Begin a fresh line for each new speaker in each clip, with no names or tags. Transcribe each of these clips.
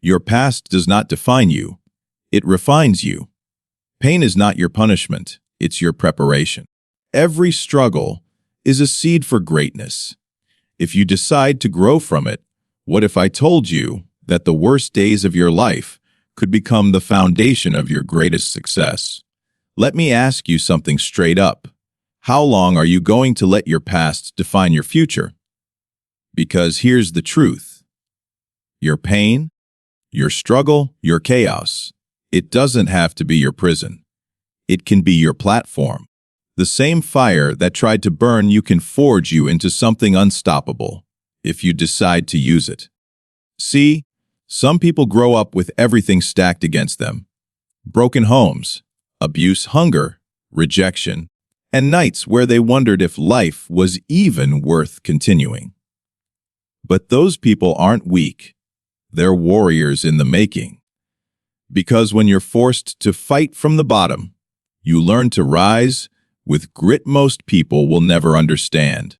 Your past does not define you. It refines you. Pain is not your punishment. It's your preparation. Every struggle is a seed for greatness. If you decide to grow from it, what if I told you that the worst days of your life could become the foundation of your greatest success? Let me ask you something straight up. How long are you going to let your past define your future? Because here's the truth. Your pain, your struggle, your chaos, it doesn't have to be your prison. It can be your platform. The same fire that tried to burn you can forge you into something unstoppable if you decide to use it. See, some people grow up with everything stacked against them. Broken homes, abuse, hunger, rejection, and nights where they wondered if life was even worth continuing. But those people aren't weak. They're warriors in the making. Because when you're forced to fight from the bottom, you learn to rise with grit most people will never understand.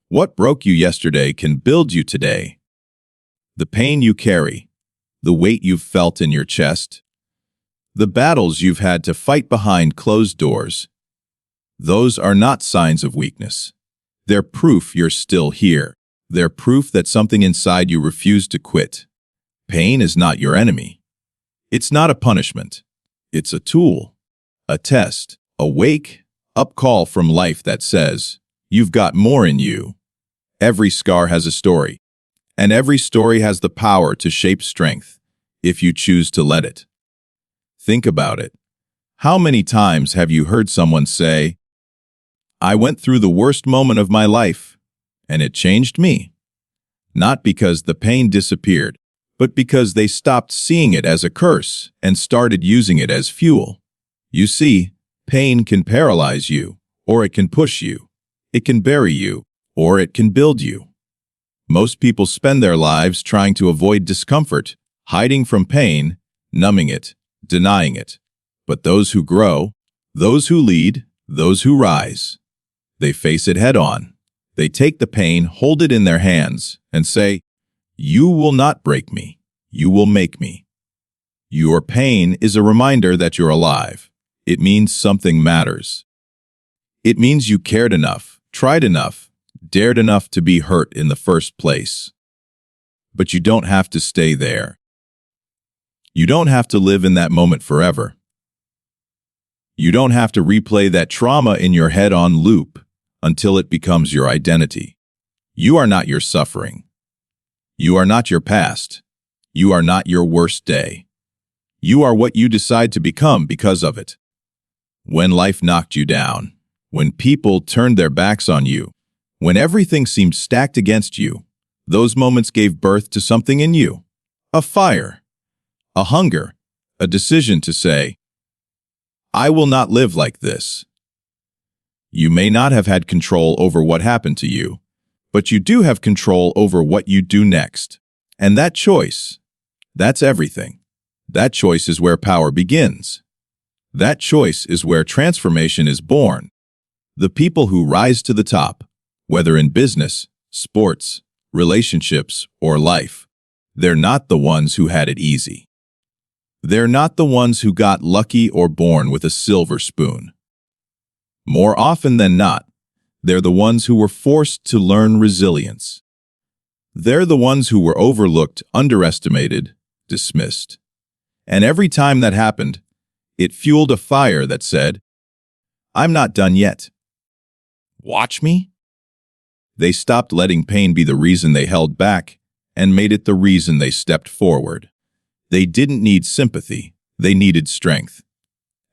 What broke you yesterday can build you today. The pain you carry, the weight you've felt in your chest, the battles you've had to fight behind closed doors, those are not signs of weakness. They're proof you're still here. They're proof that something inside you refused to quit. Pain is not your enemy. It's not a punishment. It's a tool, a test, a wake-up call from life that says, you've got more in you. Every scar has a story, and every story has the power to shape strength if you choose to let it. Think about it. How many times have you heard someone say, I went through the worst moment of my life, and it changed me? Not because the pain disappeared, but because they stopped seeing it as a curse and started using it as fuel. You see, pain can paralyze you, or it can push you. It can bury you, or it can build you. Most people spend their lives trying to avoid discomfort, hiding from pain, numbing it, denying it. But those who grow, those who lead, those who rise, they face it head on. They take the pain, hold it in their hands, and say, you will not break me. You will make me. Your pain is a reminder that you're alive. It means something matters. It means you cared enough, tried enough, dared enough to be hurt in the first place. But you don't have to stay there. You don't have to live in that moment forever. You don't have to replay that trauma in your head on loop until it becomes your identity. You are not your suffering. You are not your past. You are not your worst day. You are what you decide to become because of it. When life knocked you down, when people turned their backs on you, when everything seemed stacked against you, those moments gave birth to something in you. A fire, a hunger, a decision to say, I will not live like this. You may not have had control over what happened to you, but you do have control over what you do next. And that choice, that's everything. That choice is where power begins. That choice is where transformation is born. The people who rise to the top, whether in business, sports, relationships, or life, they're not the ones who had it easy. They're not the ones who got lucky or born with a silver spoon. More often than not, they're the ones who were forced to learn resilience. They're the ones who were overlooked, underestimated, dismissed. And every time that happened, it fueled a fire that said, I'm not done yet. Watch me. They stopped letting pain be the reason they held back and made it the reason they stepped forward. They didn't need sympathy, they needed strength.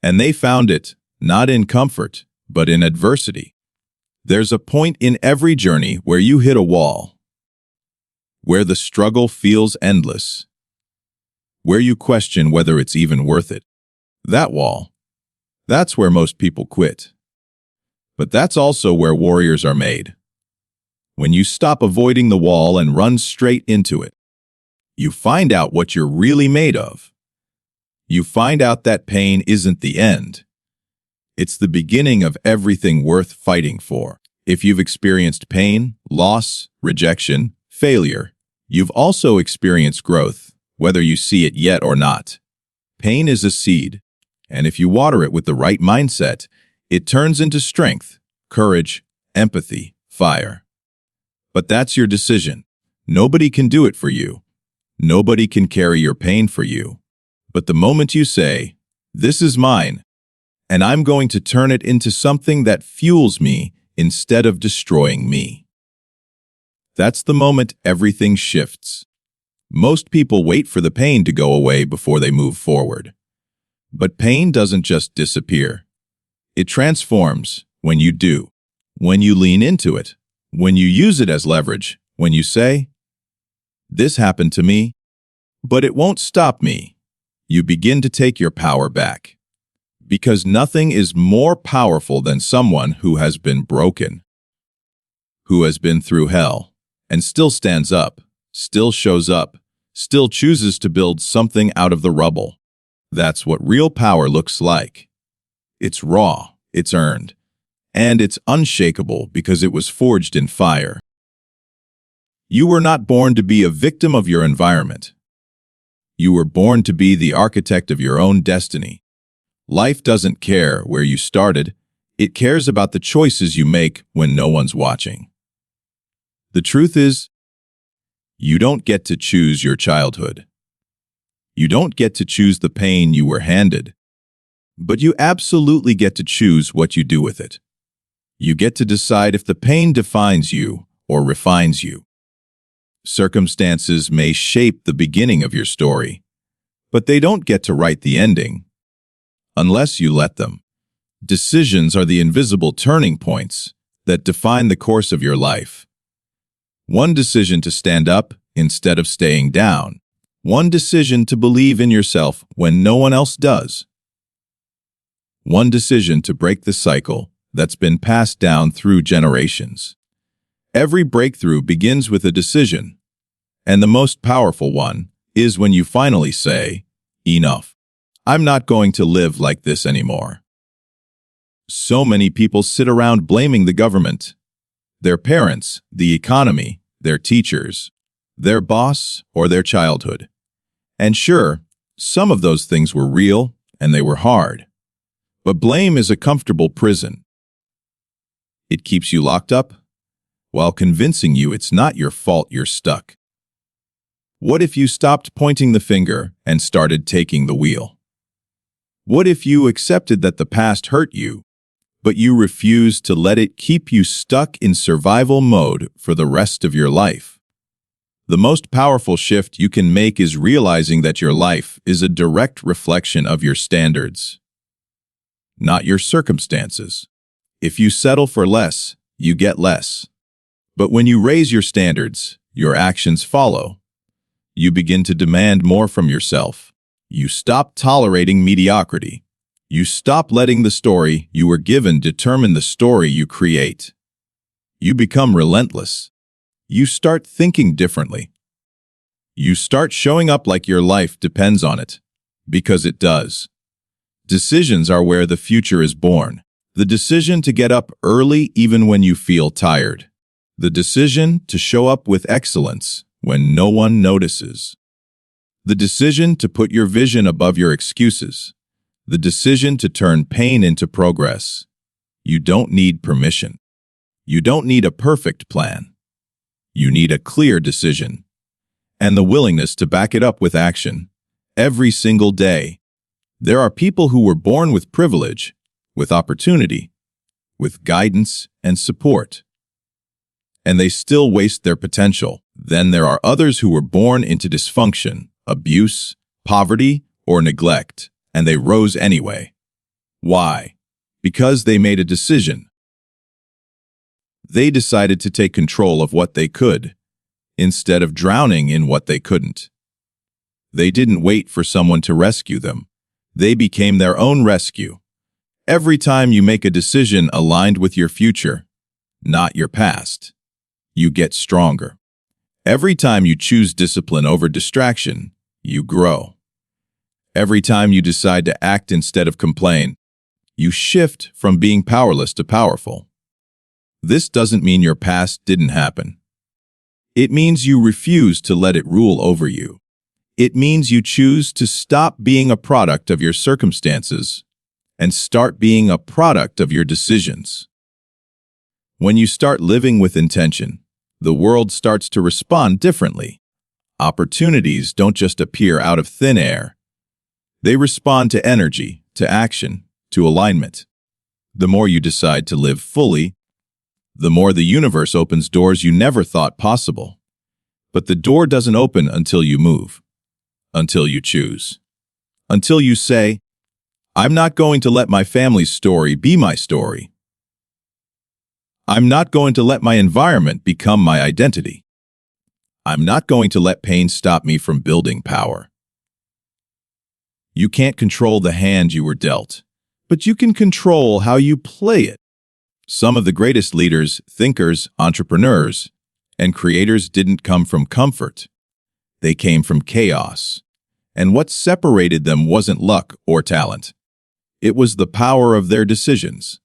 And they found it, not in comfort, but in adversity. There's a point in every journey where you hit a wall, where the struggle feels endless, where you question whether it's even worth it. That wall, that's where most people quit. But that's also where warriors are made. When you stop avoiding the wall and run straight into it, you find out what you're really made of. You find out that pain isn't the end. It's the beginning of everything worth fighting for. If you've experienced pain, loss, rejection, failure, you've also experienced growth, whether you see it yet or not. Pain is a seed, and if you water it with the right mindset, it turns into strength, courage, empathy, fire. But that's your decision. Nobody can do it for you. Nobody can carry your pain for you. But the moment you say, "This is mine, and I'm going to turn it into something that fuels me instead of destroying me," that's the moment everything shifts. Most people wait for the pain to go away before they move forward. But pain doesn't just disappear. It transforms when you do, when you lean into it, when you use it as leverage, when you say, "This happened to me, but it won't stop me." You begin to take your power back. Because nothing is more powerful than someone who has been broken, who has been through hell, and still stands up, still shows up, still chooses to build something out of the rubble. That's what real power looks like. It's raw, it's earned, and it's unshakable because it was forged in fire. You were not born to be a victim of your environment. You were born to be the architect of your own destiny. Life doesn't care where you started. It cares about the choices you make when no one's watching. The truth is, you don't get to choose your childhood. You don't get to choose the pain you were handed. But you absolutely get to choose what you do with it. You get to decide if the pain defines you or refines you. Circumstances may shape the beginning of your story, but they don't get to write the ending, unless you let them. Decisions are the invisible turning points that define the course of your life. One decision to stand up instead of staying down. One decision to believe in yourself when no one else does. One decision to break the cycle that's been passed down through generations. Every breakthrough begins with a decision, and the most powerful one is when you finally say, "Enough. I'm not going to live like this anymore." So many people sit around blaming the government, their parents, the economy, their teachers, their boss, or their childhood. And sure, some of those things were real and they were hard. But blame is a comfortable prison. It keeps you locked up while convincing you it's not your fault you're stuck. What if you stopped pointing the finger and started taking the wheel? What if you accepted that the past hurt you, but you refused to let it keep you stuck in survival mode for the rest of your life? The most powerful shift you can make is realizing that your life is a direct reflection of your standards, not your circumstances. If you settle for less, you get less. But when you raise your standards, your actions follow. You begin to demand more from yourself. You stop tolerating mediocrity. You stop letting the story you were given determine the story you create. You become relentless. You start thinking differently. You start showing up like your life depends on it, because it does. Decisions are where the future is born. The decision to get up early even when you feel tired. The decision to show up with excellence when no one notices. The decision to put your vision above your excuses. The decision to turn pain into progress. You don't need permission. You don't need a perfect plan. You need a clear decision and the willingness to back it up with action every single day. There are people who were born with privilege, with opportunity, with guidance and support, and they still waste their potential. Then there are others who were born into dysfunction, abuse, poverty, or neglect, and they rose anyway. Why? Because they made a decision. They decided to take control of what they could, instead of drowning in what they couldn't. They didn't wait for someone to rescue them. They became their own rescue. Every time you make a decision aligned with your future, not your past, you get stronger. Every time you choose discipline over distraction, you grow. Every time you decide to act instead of complain, you shift from being powerless to powerful. This doesn't mean your past didn't happen. It means you refuse to let it rule over you. It means you choose to stop being a product of your circumstances and start being a product of your decisions. When you start living with intention, the world starts to respond differently. Opportunities don't just appear out of thin air. They respond to energy, to action, to alignment. The more you decide to live fully, the more the universe opens doors you never thought possible. But the door doesn't open until you move, until you choose, until you say, "I'm not going to let my family's story be my story. I'm not going to let my environment become my identity. I'm not going to let pain stop me from building power." You can't control the hand you were dealt, but you can control how you play it. Some of the greatest leaders, thinkers, entrepreneurs, and creators didn't come from comfort. They came from chaos. And what separated them wasn't luck or talent. It was the power of their decisions.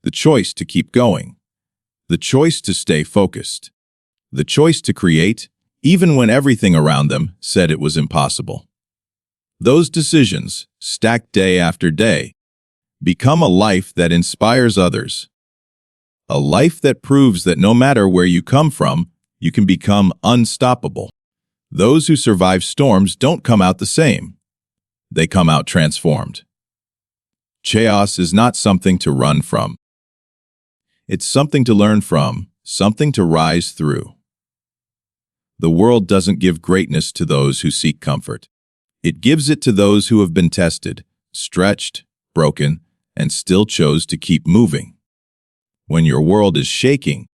The choice to keep going. The choice to stay focused. The choice to create, even when everything around them said it was impossible. Those decisions, stacked day after day, become a life that inspires others. A life that proves that no matter where you come from, you can become unstoppable. Those who survive storms don't come out the same. They come out transformed. Chaos is not something to run from. It's something to learn from, something to rise through. The world doesn't give greatness to those who seek comfort. It gives it to those who have been tested, stretched, broken, and still chose to keep moving. When your world is shaking,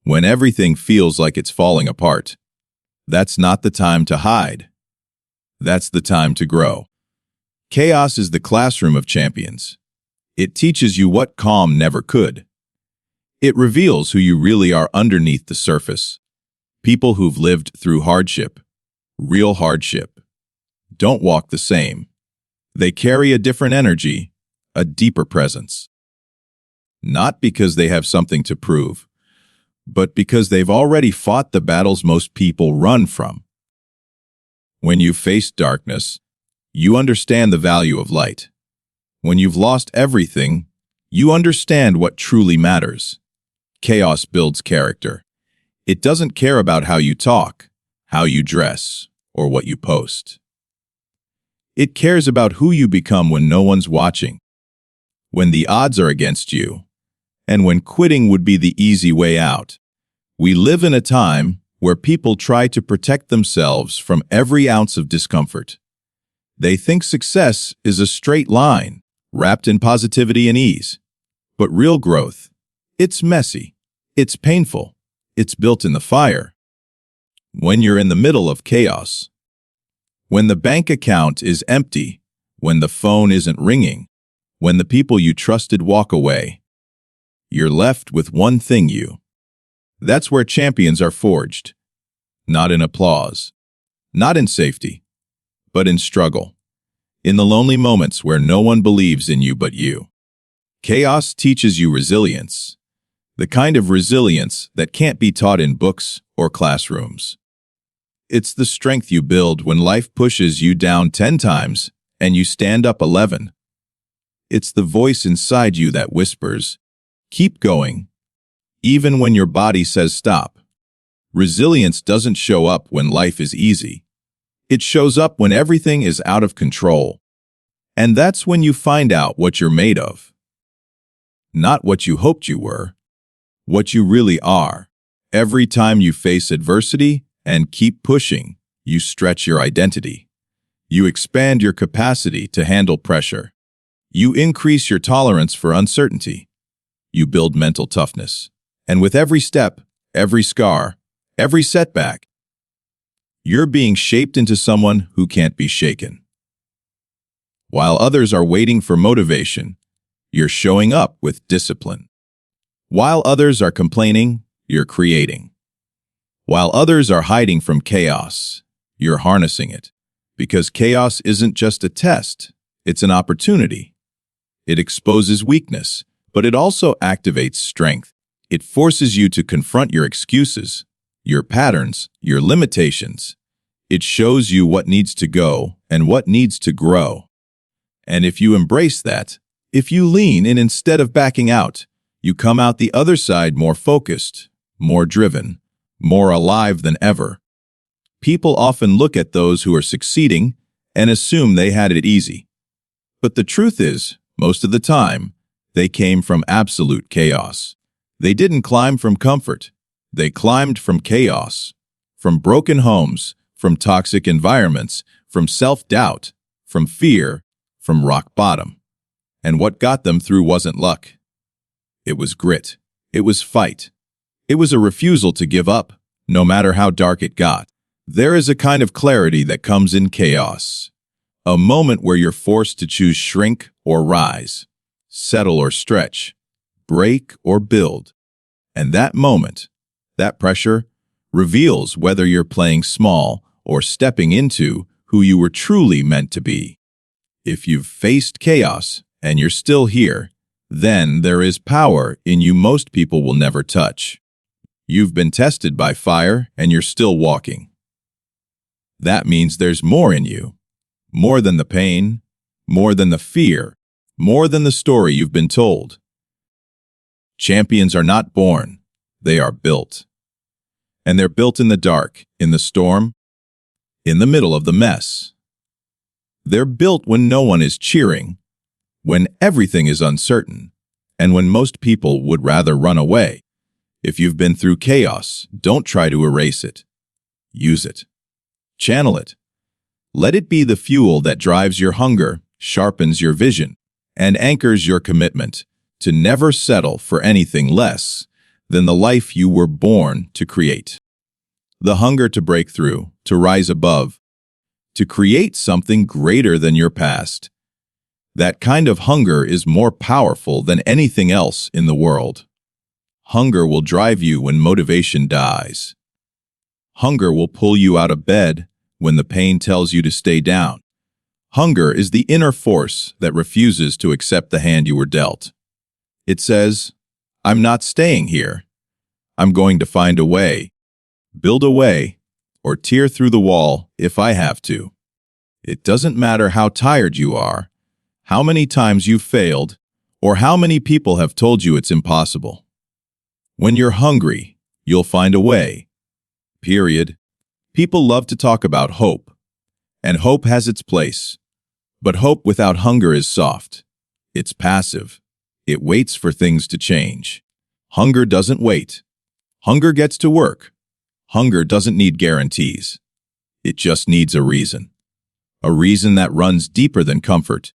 when everything feels like it's falling apart, that's not the time to hide. That's the time to grow. Chaos is the classroom of champions. It teaches you what calm never could. It reveals who you really are underneath the surface. People who've lived through hardship, real hardship, don't walk the same. They carry a different energy, a deeper presence. Not because they have something to prove, but because they've already fought the battles most people run from. When you face darkness, you understand the value of light. When you've lost everything, you understand what truly matters. Chaos builds character. It doesn't care about how you talk, how you dress, or what you post. It cares about who you become when no one's watching, when the odds are against you, and when quitting would be the easy way out. We live in a time where people try to protect themselves from every ounce of discomfort. They think success is a straight line, wrapped in positivity and ease. But real growth, it's messy, it's painful, it's built in the fire. When you're in the middle of chaos, when the bank account is empty, when the phone isn't ringing, when the people you trusted walk away, you're left with one thing you. That's where champions are forged. Not in applause, not in safety, but in struggle. In the lonely moments where no one believes in you but you. Chaos teaches you resilience. The kind of resilience that can't be taught in books or classrooms. It's the strength you build when life pushes you down 10 times and you stand up 11. It's the voice inside you that whispers, "Keep going," even when your body says stop. Resilience doesn't show up when life is easy. It shows up when everything is out of control. And that's when you find out what you're made of. Not what you hoped you were, what you really are. Every time you face adversity and keep pushing, you stretch your identity. You expand your capacity to handle pressure. You increase your tolerance for uncertainty. You build mental toughness. And with every step, every scar, every setback, you're being shaped into someone who can't be shaken. While others are waiting for motivation, you're showing up with discipline. While others are complaining, you're creating. While others are hiding from chaos, you're harnessing it. Because chaos isn't just a test, it's an opportunity. It exposes weakness, but it also activates strength. It forces you to confront your excuses, your patterns, your limitations. It shows you what needs to go and what needs to grow. And if you embrace that, if you lean in instead of backing out, you come out the other side more focused, more driven, more alive than ever. People often look at those who are succeeding and assume they had it easy. But the truth is, most of the time, they came from absolute chaos. They didn't climb from comfort. They climbed from chaos, from broken homes, from toxic environments, from self-doubt, from fear, from rock bottom. And what got them through wasn't luck. It was grit. It was fight. It was a refusal to give up, no matter how dark it got. There is a kind of clarity that comes in chaos. A moment where you're forced to choose shrink or rise, settle or stretch, break or build. And that moment, that pressure, reveals whether you're playing small or stepping into who you were truly meant to be. If you've faced chaos and you're still here, then there is power in you most people will never touch. You've been tested by fire and you're still walking. That means there's more in you. More than the pain, more than the fear, more than the story you've been told. Champions are not born, they are built. And they're built in the dark, in the storm, in the middle of the mess. They're built when no one is cheering, when everything is uncertain, and when most people would rather run away. If you've been through chaos, don't try to erase it. Use it. Channel it. Let it be the fuel that drives your hunger, sharpens your vision, and anchors your commitment to never settle for anything less than the life you were born to create. The hunger to break through, to rise above, to create something greater than your past. That kind of hunger is more powerful than anything else in the world. Hunger will drive you when motivation dies. Hunger will pull you out of bed when the pain tells you to stay down. Hunger is the inner force that refuses to accept the hand you were dealt. It says, I'm not staying here. I'm going to find a way, build a way, or tear through the wall if I have to. It doesn't matter how tired you are, how many times you've failed, or how many people have told you it's impossible. When you're hungry, you'll find a way. Period. People love to talk about hope, and hope has its place. But hope without hunger is soft. It's passive. It waits for things to change. Hunger doesn't wait. Hunger gets to work. Hunger doesn't need guarantees. It just needs a reason. A reason that runs deeper than comfort,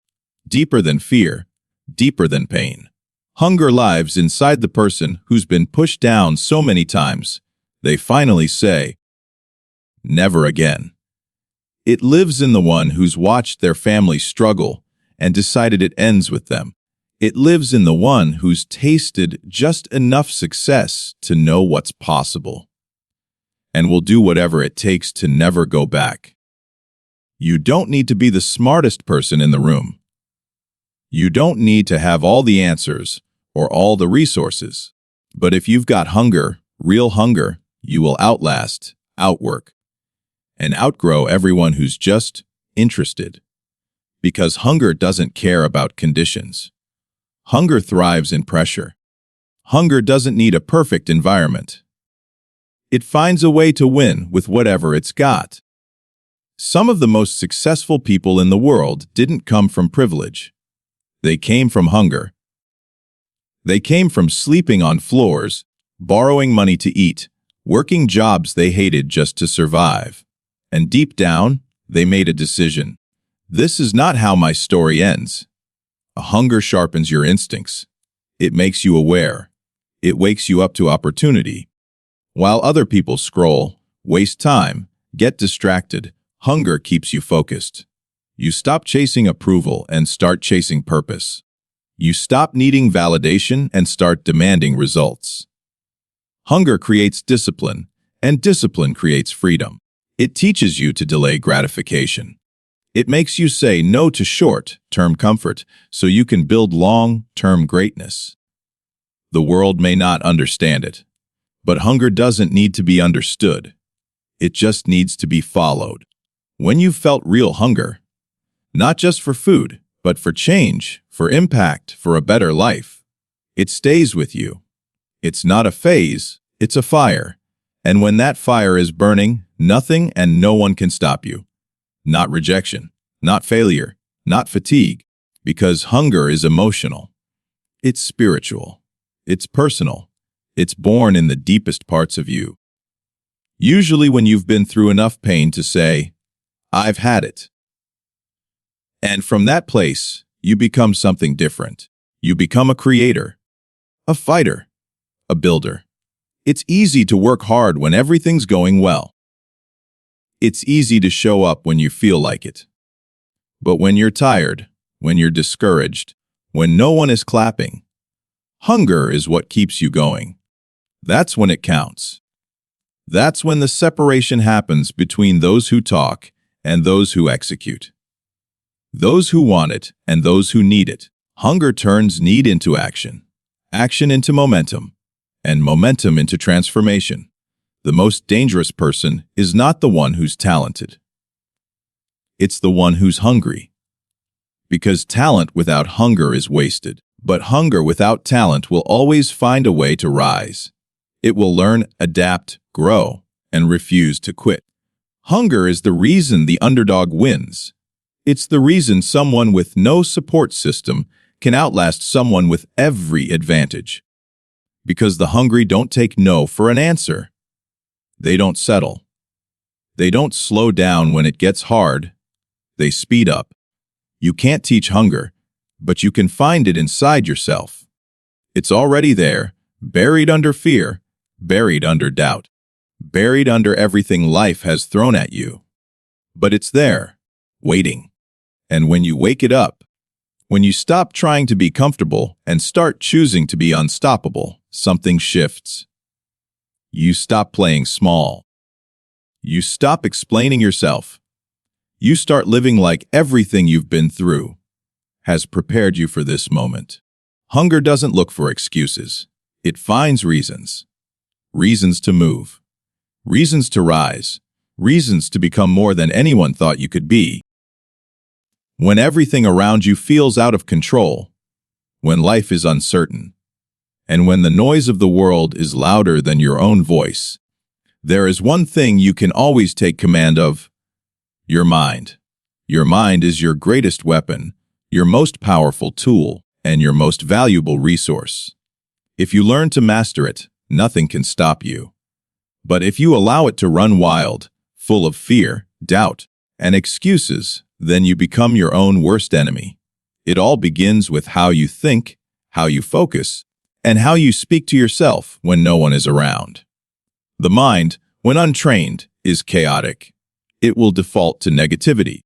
deeper than fear, deeper than pain. Hunger lives inside the person who's been pushed down so many times, they finally say, never again. It lives in the one who's watched their family struggle and decided it ends with them. It lives in the one who's tasted just enough success to know what's possible and will do whatever it takes to never go back. You don't need to be the smartest person in the room. You don't need to have all the answers or all the resources. But if you've got hunger, real hunger, you will outlast, outwork, and outgrow everyone who's just interested. Because hunger doesn't care about conditions. Hunger thrives in pressure. Hunger doesn't need a perfect environment. It finds a way to win with whatever it's got. Some of the most successful people in the world didn't come from privilege. They came from hunger. They came from sleeping on floors, borrowing money to eat, working jobs they hated just to survive. And deep down, they made a decision. This is not how my story ends. A hunger sharpens your instincts. It makes you aware. It wakes you up to opportunity. While other people scroll, waste time, get distracted, hunger keeps you focused. You stop chasing approval and start chasing purpose. You stop needing validation and start demanding results. Hunger creates discipline, and discipline creates freedom. It teaches you to delay gratification. It makes you say no to short-term comfort so you can build long-term greatness. The world may not understand it, but hunger doesn't need to be understood. It just needs to be followed. when you've felt real hunger, not just for food, but for change, for impact, for a better life. It stays with you. It's not a phase, it's a fire. And when that fire is burning, nothing and no one can stop you. Not rejection, not failure, not fatigue, because hunger is emotional. It's spiritual. It's personal. It's born in the deepest parts of you. Usually when you've been through enough pain to say, "I've had it." And from that place, you become something different. You become a creator, a fighter, a builder. It's easy to work hard when everything's going well. It's easy to show up when you feel like it. But when you're tired, when you're discouraged, when no one is clapping, hunger is what keeps you going. That's when it counts. That's when the separation happens between those who talk and those who execute. Those who want it and those who need it. Hunger turns need into action, action into momentum, and momentum into transformation. The most dangerous person is not the one who's talented. It's the one who's hungry. Because talent without hunger is wasted, but hunger without talent will always find a way to rise. It will learn, adapt, grow, and refuse to quit. Hunger is the reason the underdog wins. It's the reason someone with no support system can outlast someone with every advantage. Because the hungry don't take no for an answer. They don't settle. They don't slow down when it gets hard. They speed up. You can't teach hunger, but you can find it inside yourself. It's already there, buried under fear, buried under doubt, buried under everything life has thrown at you. But it's there, waiting. And when you wake it up, when you stop trying to be comfortable and start choosing to be unstoppable, something shifts. You stop playing small. You stop explaining yourself. You start living like everything you've been through has prepared you for this moment. Hunger doesn't look for excuses. It finds reasons. Reasons to move. Reasons to rise. Reasons to become more than anyone thought you could be. When everything around you feels out of control, when life is uncertain, and when the noise of the world is louder than your own voice, there is one thing you can always take command of: your mind. Your mind is your greatest weapon, your most powerful tool, and your most valuable resource. If you learn to master it, nothing can stop you. But if you allow it to run wild, full of fear, doubt, and excuses, then you become your own worst enemy. It all begins with how you think, how you focus, and how you speak to yourself when no one is around. The mind, when untrained, is chaotic. It will default to negativity.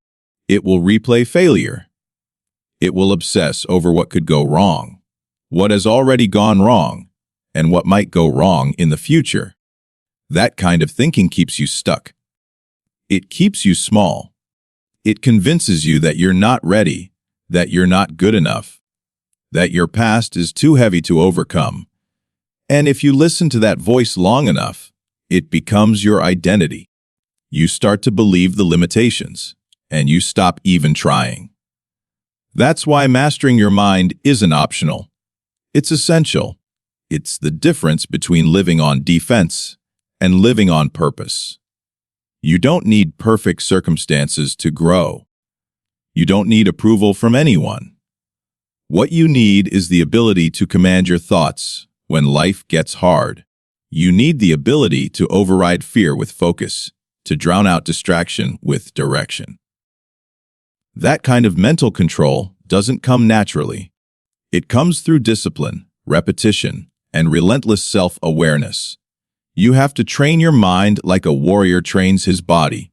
It will replay failure. It will obsess over what could go wrong, what has already gone wrong, and what might go wrong in the future. That kind of thinking keeps you stuck. It keeps you small. It convinces you that you're not ready, that you're not good enough, that your past is too heavy to overcome. And if you listen to that voice long enough, it becomes your identity. You start to believe the limitations, and you stop even trying. That's why mastering your mind isn't optional. It's essential. It's the difference between living on defense and living on purpose. You don't need perfect circumstances to grow. You don't need approval from anyone. What you need is the ability to command your thoughts when life gets hard. You need the ability to override fear with focus, to drown out distraction with direction. That kind of mental control doesn't come naturally. It comes through discipline, repetition, and relentless self-awareness. You have to train your mind like a warrior trains his body.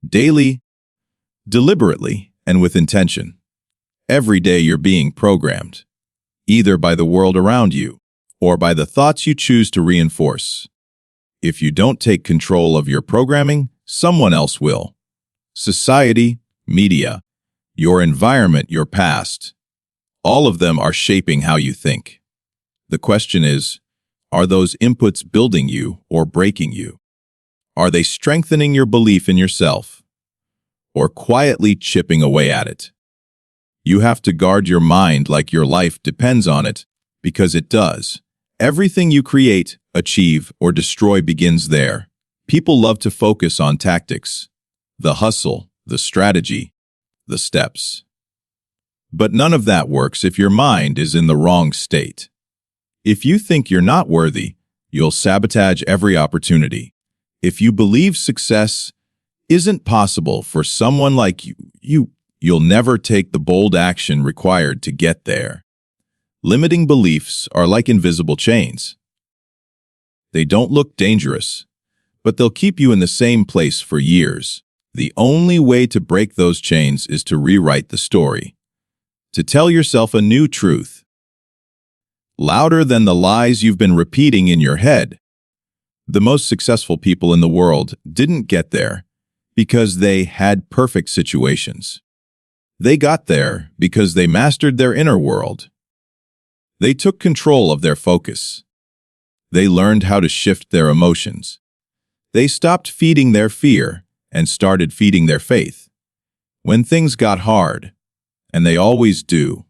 Daily, deliberately, and with intention. Every day you're being programmed, either by the world around you or by the thoughts you choose to reinforce. If you don't take control of your programming, someone else will. Society, media, your environment, your past. All of them are shaping how you think. The question is, are those inputs building you or breaking you? Are they strengthening your belief in yourself? or quietly chipping away at it. You have to guard your mind like your life depends on it, because it does. Everything you create, achieve, or destroy begins there. People love to focus on tactics, the hustle, the strategy, the steps. But none of that works if your mind is in the wrong state. If you think you're not worthy, you'll sabotage every opportunity. If you believe success isn't possible for someone like you'll never take the bold action required to get there. Limiting beliefs are like invisible chains. They don't look dangerous, but they'll keep you in the same place for years. The only way to break those chains is to rewrite the story, to tell yourself a new truth, louder than the lies you've been repeating in your head. The most successful people in the world didn't get there because they had perfect situations. They got there because they mastered their inner world. They took control of their focus. They learned how to shift their emotions. They stopped feeding their fear and started feeding their faith. When things got hard, and they always do,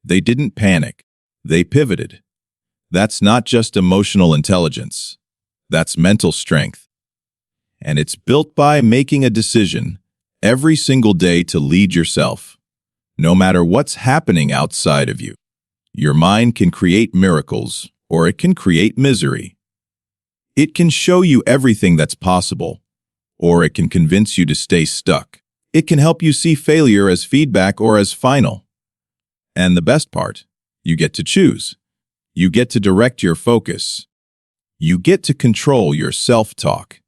they didn't panic. They pivoted. That's not just emotional intelligence. That's mental strength. And it's built by making a decision every single day to lead yourself, no matter what's happening outside of you. Your mind can create miracles, or it can create misery. It can show you everything that's possible, or it can convince you to stay stuck. It can help you see failure as feedback or as final. And the best part, you get to choose. You get to direct your focus. You get to control your self-talk.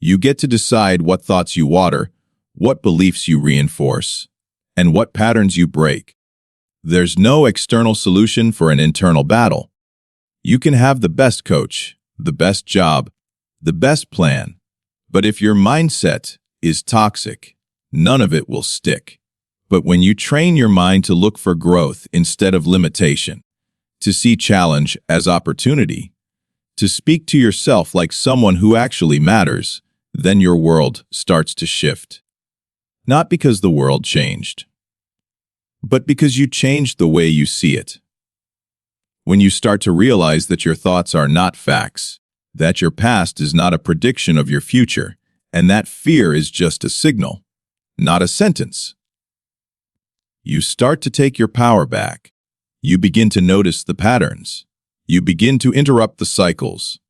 You get to decide what thoughts you water, what beliefs you reinforce, and what patterns you break. There's no external solution for an internal battle. You can have the best coach, the best job, the best plan, but if your mindset is toxic, none of it will stick. But when you train your mind to look for growth instead of limitation, to see challenge as opportunity, to speak to yourself like someone who actually matters, then your world starts to shift. Not because the world changed, but because you changed the way you see it. When you start to realize that your thoughts are not facts, that your past is not a prediction of your future, and that fear is just a signal, not a sentence, you start to take your power back. You begin to notice the patterns. You begin to interrupt the cycles.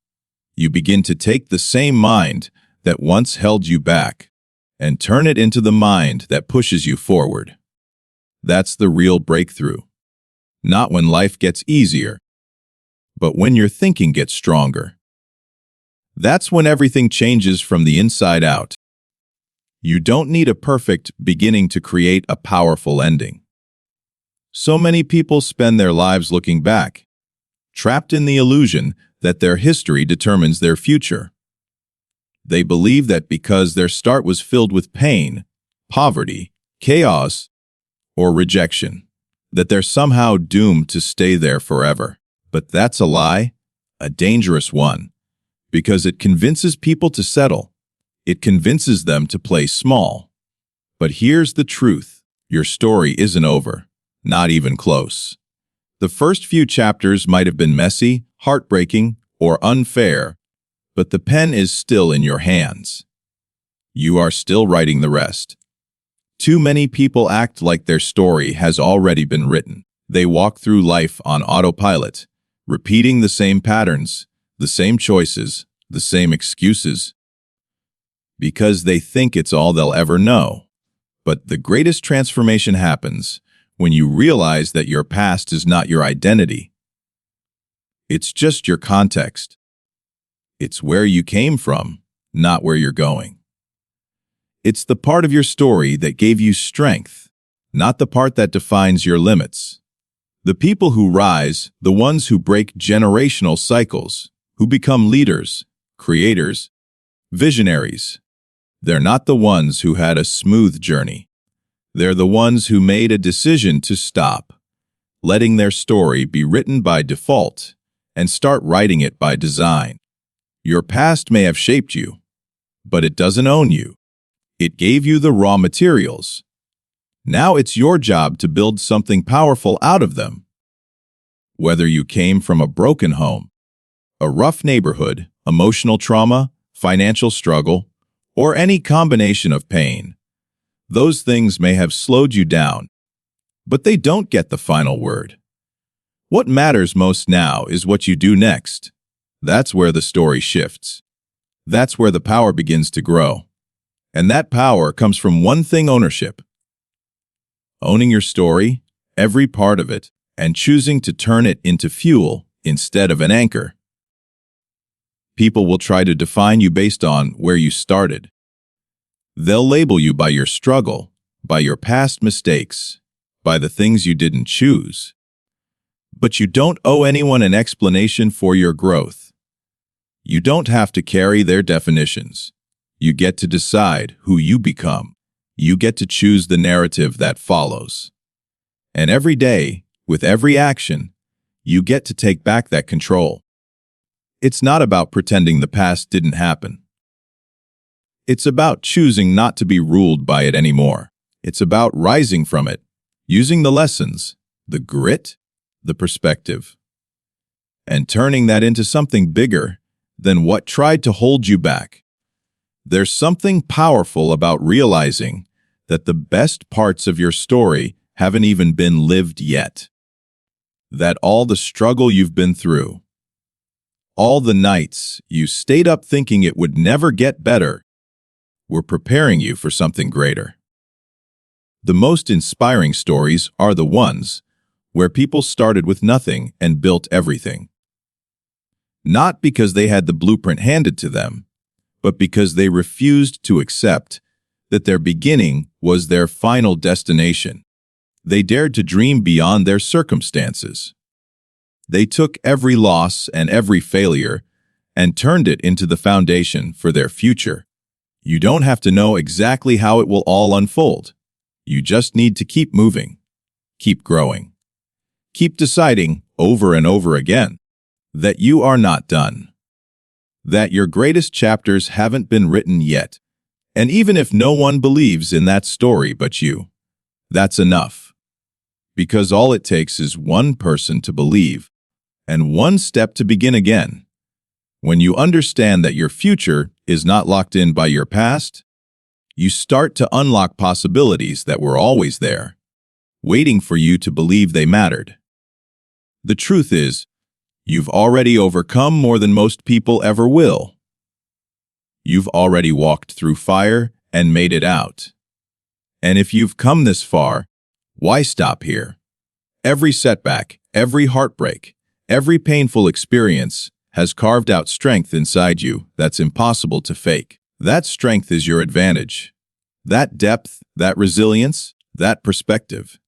You begin to take the same mind that once held you back and turn it into the mind that pushes you forward. That's the real breakthrough. Not when life gets easier, but when your thinking gets stronger. That's when everything changes from the inside out. You don't need a perfect beginning to create a powerful ending. So many people spend their lives looking back, trapped in the illusion that their history determines their future. They believe that because their start was filled with pain, poverty, chaos, or rejection, that they're somehow doomed to stay there forever. But that's a lie, a dangerous one, because it convinces people to settle. It convinces them to play small. But here's the truth. Your story isn't over, not even close. The first few chapters might have been messy, heartbreaking, or unfair, but the pen is still in your hands. You are still writing the rest. Too many people act like their story has already been written. They walk through life on autopilot, repeating the same patterns, the same choices, the same excuses, because they think it's all they'll ever know. But the greatest transformation happens when you realize that your past is not your identity. It's just your context. It's where you came from, not where you're going. It's the part of your story that gave you strength, not the part that defines your limits. The people who rise, the ones who break generational cycles, who become leaders, creators, visionaries, they're not the ones who had a smooth journey. They're the ones who made a decision to stop, letting their story be written by default, and start writing it by design. Your past may have shaped you, but it doesn't own you. It gave you the raw materials. Now it's your job to build something powerful out of them. Whether you came from a broken home, a rough neighborhood, emotional trauma, financial struggle, or any combination of pain, those things may have slowed you down, but they don't get the final word. What matters most now is what you do next. That's where the story shifts. That's where the power begins to grow. And that power comes from one thing: ownership. Owning your story, every part of it, and choosing to turn it into fuel instead of an anchor. People will try to define you based on where you started. They'll label you by your struggle, by your past mistakes, by the things you didn't choose. But you don't owe anyone an explanation for your growth. You don't have to carry their definitions. You get to decide who you become. You get to choose the narrative that follows. And every day, with every action, you get to take back that control. It's not about pretending the past didn't happen. It's about choosing not to be ruled by it anymore. It's about rising from it, using the lessons, the grit, the perspective, and turning that into something bigger than what tried to hold you back. There's something powerful about realizing that the best parts of your story haven't even been lived yet. That all the struggle you've been through, all the nights you stayed up thinking it would never get better, were preparing you for something greater. The most inspiring stories are the ones where people started with nothing and built everything. Not because they had the blueprint handed to them, but because they refused to accept that their beginning was their final destination. They dared to dream beyond their circumstances. They took every loss and every failure and turned it into the foundation for their future. You don't have to know exactly how it will all unfold. You just need to keep moving, keep growing, keep deciding over and over again that you are not done, that your greatest chapters haven't been written yet. And even if no one believes in that story but you, that's enough. Because all it takes is one person to believe and one step to begin again. When you understand that your future is not locked in by your past, you start to unlock possibilities that were always there, waiting for you to believe they mattered. The truth is, you've already overcome more than most people ever will. You've already walked through fire and made it out. And if you've come this far, why stop here? Every setback, every heartbreak, every painful experience has carved out strength inside you that's impossible to fake. That strength is your advantage. That depth, that resilience, that perspective.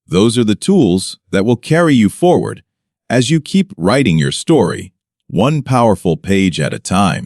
Those are the tools that will carry you forward as you keep writing your story, one powerful page at a time.